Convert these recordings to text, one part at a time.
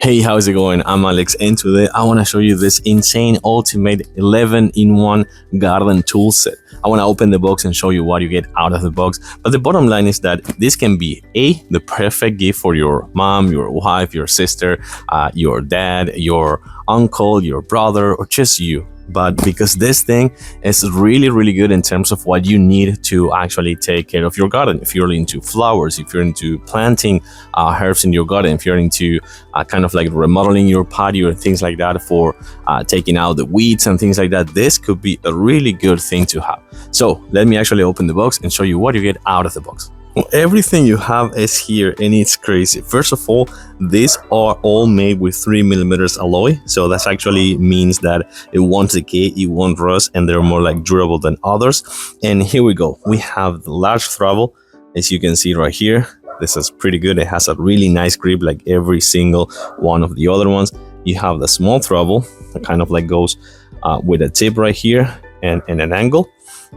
Hey, how's it going? I'm Alex, and today I want to show you this insane ultimate 11-in-1 garden tool set. I want to open the box and show you what you get out of the box. But the bottom line is that this can be the perfect gift for your mom, your wife, your sister, your dad, your uncle, your brother, or just you. But because this thing is really good in terms of what you need to actually take care of your garden. If you're into flowers, if you're into planting herbs in your garden, if you're into kind of like remodeling your patio and things like that, for taking out the weeds and things like that, this could be a really good thing to have. So let me actually open the box and show you what you get out of the box. Well, everything you have is here, and it's crazy. First of all, these are all made with 3mm alloy, so that actually means that it won't decay, it won't rust, and they're more like durable than others. And here we go. We have the large throttle, as you can see right here. This is pretty good. It has a really nice grip, like every single one of the other ones. You have the small throttle that kind of like goes with a tip right here and an angle.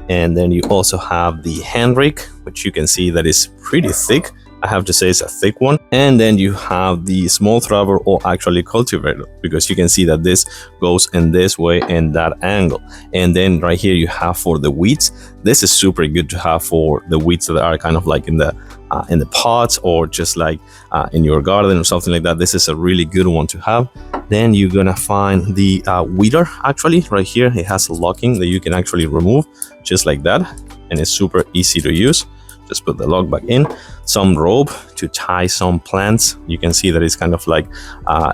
And then you also have the hand rake, which you can see that is pretty thick. I have to say it's a thick one. And then you have the small throttle, or actually cultivator, because you can see that this goes in this way and that angle. And then right here you have for the weeds. This is super good to have for the weeds that are kind of like in the pots, or just like in your garden or something like that. This is a really good one to have. Then you're gonna find the weeder, actually right here. It has a locking that you can actually remove just like that, and it's super easy to use. Just put the lock back in. Some rope to tie some plants. You can see that it's kind of like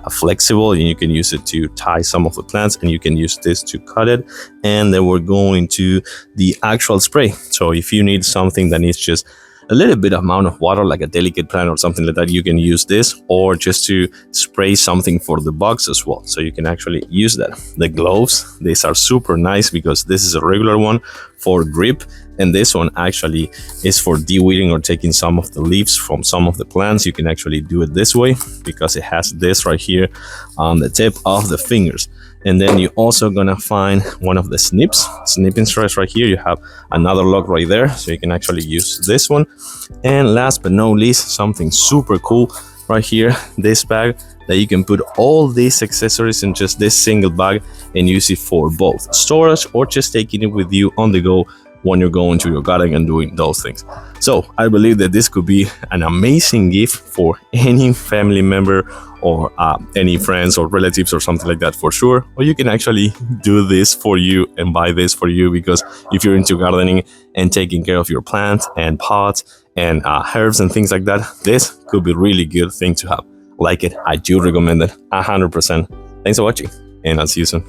flexible, and you can use it to tie some of the plants, and you can use this to cut it. And then we're going to the actual spray. So if you need something that needs just a little bit amount of water, like a delicate plant or something like that, you can use this, or just to spray something for the bugs as well. So you can actually use that. The gloves, these are super nice because this is a regular one for grip, and this one actually is for de-weeding or taking some of the leaves from some of the plants. You can actually do it this way because it has this right here on the tip of the fingers. And then you're also gonna find one of the snipping strips right here. You have another lock right there, so you can actually use this one. And last but not least, something super cool right here, this bag that you can put all these accessories in just this single bag and use it for both storage or just taking it with you on the go when you're going to your garden and doing those things. So I believe that this could be an amazing gift for any family member or any friends or relatives or something like that, for sure. Or you can actually do this for you and buy this for you, because if you're into gardening and taking care of your plants and pots and herbs and things like that, this could be a really good thing to have. Like it, I do recommend it 100%. Thanks for watching, and I'll see you soon.